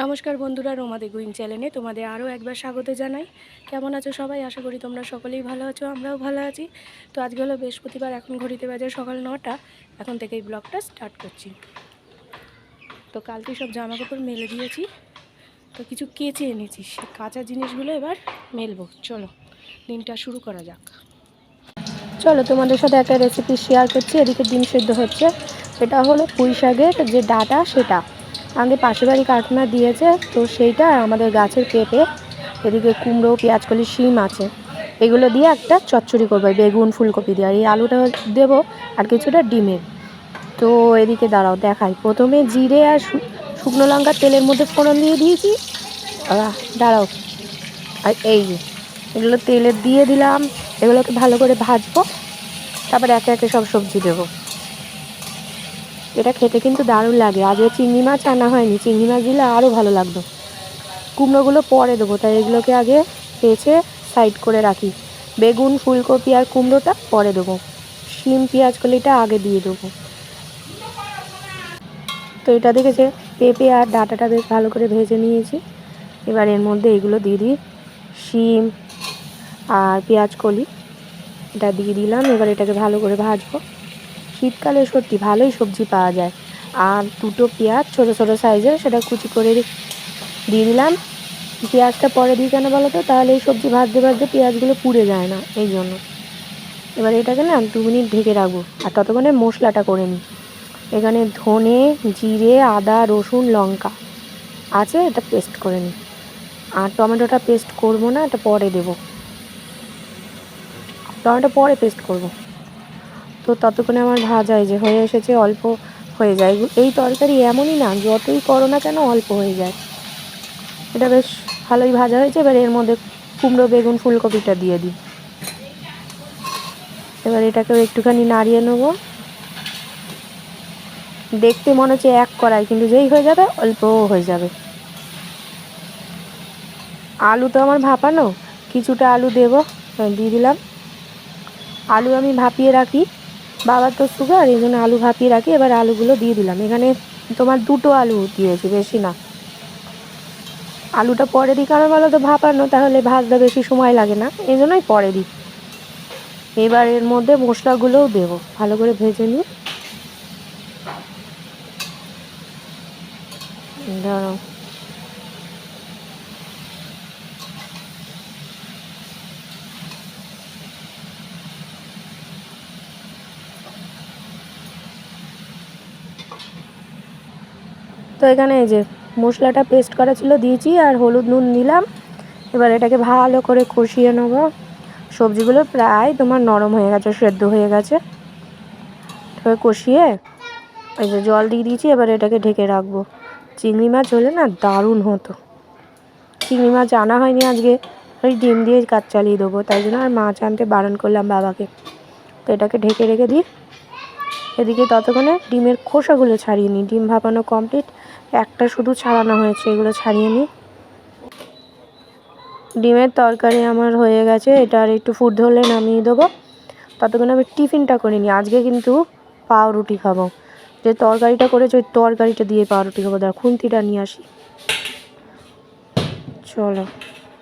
নমস্কার বন্ধুরা, রোমাদি কুইন চ্যানেলে তোমাদের আরও একবার স্বাগত জানাই। কেমন আছো সবাই? আশা করি তোমরা সকলেই ভালো আছো, আমরাও ভালো আছি। তো আজকে হলো বৃহস্পতিবার, এখন ঘড়িতে বাজে সকাল 9টা। এখন থেকেই ব্লগটা স্টার্ট করছি। তো কালকে সব জামা কাপড় মেলে দিয়েছি, তো কিছু কেচে এনেছি, সে কাঁচা জিনিসগুলো এবার মেলবো। চলো দিনটা শুরু করা যাক। চলো তোমাদের সাথে একটা রেসিপি শেয়ার করছি। এদিকে ডিম সেদ্ধ হচ্ছে। এটা হলো পুঁই শাকের যে ডাঁটা, সেটা আমাদের পাশের বাড়ি কাকিমা দিয়েছে, তো সেইটা আমাদের গাছের পেঁপে, এদিকে কুমড়ো, পেঁয়াজকলি, শিম আছে, এগুলো দিয়ে একটা চচ্চড়ি করবো, বেগুন ফুলকপি দিয়ে, আর এই আলুটা দেবো, আর কিছুটা ডিমের। তো এদিকে দাঁড়াও দেখাই। প্রথমে জিরে আর শুকনো লঙ্কা তেলের মধ্যে ফোড়ন দিয়ে দিয়েছি। দাঁড়াও, আর এই যে এগুলো তেলে দিয়ে দিলাম, এগুলোকে ভালো করে ভাজবো, তারপর একে একে সব সবজি দেবো। এটা খেতে কিন্তু দারুণ লাগে। আজকে চিংড়ি মাছ আনা হয়নি, চিংড়ি মাছ দিলে আরও ভালো লাগতো। কুমড়োগুলো পরে দেবো, তাই এগুলোকে আগে বেছে সাইড করে রাখি। বেগুন ফুলকপি আর কুমড়োটা পরে দেবো, শিম পেঁয়াজকলিটা আগে দিয়ে দেবো। তো এটা দেখেছে, পেঁপে আর ডাঁটাটা বেশ ভালো করে ভেজে নিয়েছি। এবার এর মধ্যে এগুলো দিয়ে দিই, শিম আর পেঁয়াজকলি এটা দিয়ে দিলাম। এবার এটাকে ভালো করে ভাজবো। শীতকালে সত্যি ভালোই সবজি পাওয়া যায়। আর দুটো পেঁয়াজ ছোটো ছোটো সাইজের, সেটা কুচি করে দিয়ে দিলাম। পেঁয়াজটা পরে দিই কেন বলো তো, তাহলে এই সবজি ভাজতে ভাজতে পেঁয়াজগুলো পুড়ে যায় না, এই জন্য। এবার এটাকে না 2 মিনিট ঢেকে রাখবো, আর ততক্ষণে মশলাটা করে নিই। এখানে ধনে, জিরে, আদা, রসুন, লঙ্কা আছে, এটা পেস্ট করে নিই। আর টমেটোটা পেস্ট করবো না, এটা পরে দেবো, টমেটো পরে পেস্ট করব। তো ততক্ষণে আমার ভাজা এই যে হয়ে এসেছে, অল্প হয়ে যায়। এই তরকারি এমনই না, যতই করো না কেন অল্প হয়ে যায়। এটা বেশ ভালোই ভাজা হয়েছে। এবার এর মধ্যে কুমড়ো, বেগুন, ফুলকপিটা দিয়ে দিই। এবার এটাকেও একটুখানি নাড়িয়ে নেবো। দেখতে মনে হচ্ছে এক কড়াই, কিন্তু যেই হয়ে যাবে অল্পও হয়ে যাবে। আলু তো আমার ভাপানো, কিছুটা আলু দেবো, দিয়ে দিলাম। আলু আমি ভাপিয়ে রাখি, বাবার তো সুগার, এই জন্য আলু ভাপিয়ে রাখি। এবার আলুগুলো দিয়ে দিলাম। এখানে তোমার 2টো আলু দিয়েছি, বেশি না। আলুটা পরে দিই কারণ বলো তো ভাপানো, তাহলে ভাজতে বেশি সময় লাগে না, এই জন্যই পরে দিই। এবার এর মধ্যে মশলাগুলোও দেবো, ভালো করে ভেজে নিই। দাঁড়াও, তো এখানে এই যে মশলাটা পেস্ট করা ছিল দিয়েছি, আর হলুদ নুন দিলাম। এবার এটাকে ভালো করে কষিয়ে নেবো। সবজিগুলো প্রায় তোমার নরম হয়ে গেছে, সেদ্ধ হয়ে গেছে। এবার কষিয়ে এই যে জল দিয়ে দিয়েছি। এবার এটাকে ঢেকে রাখবো। চিংড়ি মাছ হলে না দারুণ হতো। চিংড়ি মাছ আনা হয়নি আজকে, ওই ডিম দিয়ে কাজ চালিয়ে দেবো, তাই জন্য আর মাছ আনতে বারণ করলাম বাবাকে। তো এটাকে ঢেকে রেখে দিই। এদিকে ততক্ষণে ডিমের খোসাগুলো ছাড়িয়ে নিই। ডিম ভাপানো কমপ্লিট, একটা শুধু ছাড়ানো হয়েছে, এগুলো ছাড়িয়ে নিই। ডিমের তরকারি আমার হয়ে গেছে, এটা আর একটু ফুট ধরলে নামিয়ে দেবো। ততক্ষণে আমি টিফিনটা করে নিই। আজকে কিন্তু পাউরুটি খাবো। যে তরকারিটা করেছে ওই তরকারিটা দিয়ে পাউরুটি খাবো। দাঁড়া খুন্তিটা নিয়ে আসি। চলো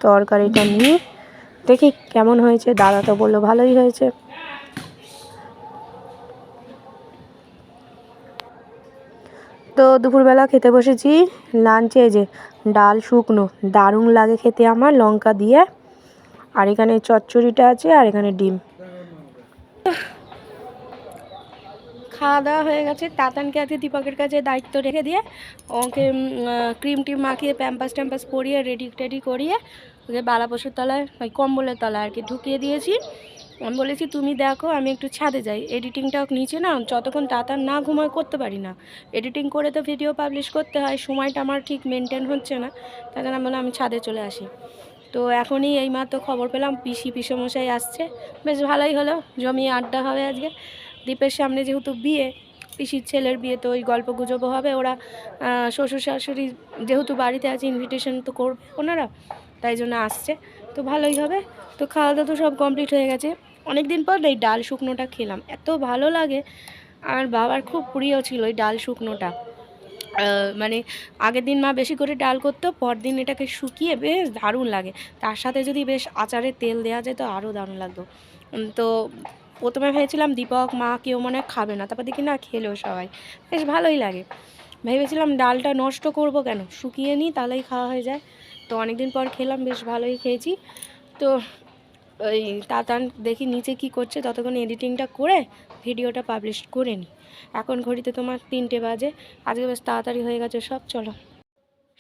তরকারিটা নিয়ে দেখি কেমন হয়েছে। দাদা তো বললো ভালোই হয়েছে। তো দুপুরবেলা খেতে বসেছি। লাঞ্চে যে ডাল শুকনো, দারুণ লাগে খেতে আমার, লঙ্কা দিয়ে। আর এখানে চচ্চড়িটা আছে, আর এখানে ডিম। খাওয়া দাওয়া হয়ে গেছে। তাতানকে আজকে দীপকের কাছে দায়িত্ব রেখে দিয়ে ওকে ক্রিম টিম মাখিয়ে প্যাম্পাস ট্যাম্পাস পরিয়ে রেডি টেডি করিয়ে ওকে বালাপশুর তলায়, ওই কম্বলের তলায় আর কি ঢুকিয়ে দিয়েছি। আমি বলেছি তুমি দেখো, আমি একটু ছাদে যাই, এডিটিংটাও নিচে না যতক্ষণ তাতান না ঘুমায় করতে পারি না। এডিটিং করে তো ভিডিও পাবলিশ করতে হয়, সময়টা আমার ঠিক মেনটেন হচ্ছে না, তাই জন্য বলে আমি ছাদে চলে আসি। তো এখনই এইমাত্র খবর পেলাম পিসমশাই আসছে, বেশ ভালোই হলো, জমিয়ে আড্ডা হবে আজকে। দ্বীপের সামনে যেহেতু বিয়ে, পিসির ছেলের বিয়ে, তো ওই গল্প গুজবও হবে। ওরা শ্বশুর শাশুড়ি যেহেতু বাড়িতে আছে, ইনভিটেশন তো করবে ওনারা, তাই জন্য আসছে, তো ভালোই হবে। তো খাওয়া দাওয়া তো সব কমপ্লিট হয়ে গেছে। অনেক দিন পর এই ডাল শুকনোটা খেলাম, এত ভালো লাগে। আর বাবার খুব প্রিয় ছিল এই ডাল শুকনোটা। মানে আগের দিন মা বেশি করে ডাল করতো, পরদিন এটাকে শুকিয়ে বেশ দারুণ লাগে। তার সাথে যদি বেশ আচারের তেল দেওয়া যায় তো আরও দারুণ লাগতো। তো প্রথমে ভেবেছিলাম দীপক মা কেউ মনে হয় খাবে না, তারপর দেখি না খেলেও সবাই, বেশ ভালোই লাগে। ভেবেছিলাম ডালটা নষ্ট করব কেন, শুকিয়ে নিই তাহলেই খাওয়া হয়ে যায়। তো অনেক দিন পর খেলাম, বেশ ভালোই খেয়েছি। তো ওই তাতান দেখি নিচে কি করছে, ততক্ষণ এডিটিংটা করে ভিডিওটা পাবলিশ করে নিই। এখন ঘড়িতে তোমার 3টে বাজে, আজকে বেশ তাড়াতাড়ি হয়ে গেছে সব। চলো,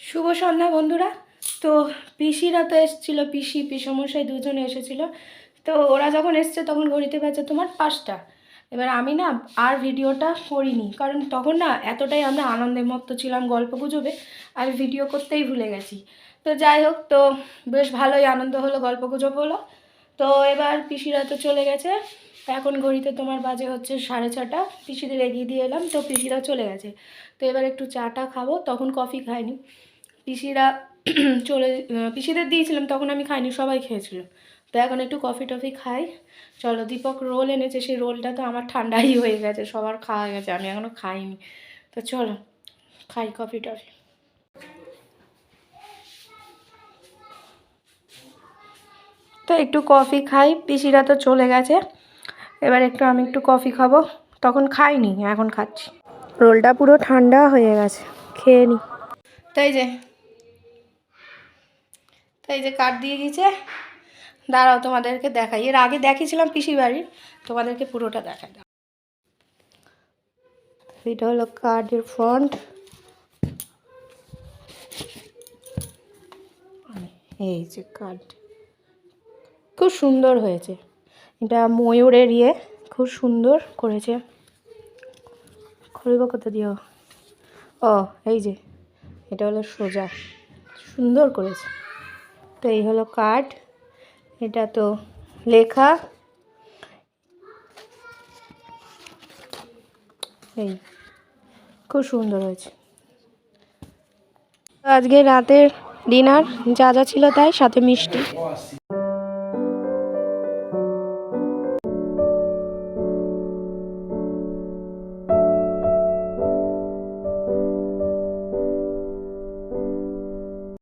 শুভ সন্ধ্যা বন্ধুরা। তো পিসিরা তো এসেছিলো, পিসমশাই দুজনে এসেছিলো। তো ওরা যখন এসছে তখন ঘড়িতে বাজে তোমার 5টা। এবার আমি না আর ভিডিওটা করিনি, কারণ তখন না এতটাই আমরা আনন্দের মতো ছিলাম গল্প গুজবে, আর ভিডিও করতেই ভুলে গেছি। তো যাই হোক, তো বেশ ভালোই আনন্দ হলো, গল্প গুজব হলো। তো এবার পিসিরা তো চলে গেছে, এখন ঘড়িতে তোমার বাজে হচ্ছে 6:30। পিসিদের এগিয়ে দিয়ে এলাম, তো পিসিরা চলে গেছে। তো এবার একটু চাটা খাবো, তখন কফি খাইনি। পিসিরা পিসিদের দিয়েছিলাম, তখন আমি খাইনি, সবাই খেয়েছিল। তো এখন একটু কফি টফি খাই। চলো, দীপক রোল এনেছে, সেই রোলটা তো আমার ঠান্ডাই হয়ে গেছে, সবার খাওয়া গেছে, আমি এখনও খাইনি। তো চলো খাই কফি টফি। তো একটু কফি খাই, পিসিরা তো চলে গেছে, এবার আমি একটু কফি খাবো। তখন খাইনি, এখন খাচ্ছি। রোলটা পুরো ঠান্ডা হয়ে গেছে, খেয়ে নি। তাই যে কাঠ দিয়ে দিয়েছে, দাঁড়াও তোমাদেরকে দেখাই। এর আগে দেখিয়েছিলাম পিসির বাড়ির, তোমাদেরকে পুরোটা দেখাই দাও। এটা হলো কার্ডের ফন্ট, এই যে কার্ড, খুব সুন্দর হয়েছে। এটা ময়ূরের খুব সুন্দর করেছে। খরিব কত দিও, ও এই যে এটা হলো সোজা, সুন্দর করেছে। তো এই হলো কার্ড, এটা তো লেখা, এই খুব সুন্দর হয়েছে। আজকে রাতের ডিনার যা যা ছিল তাই, সাথে মিষ্টি।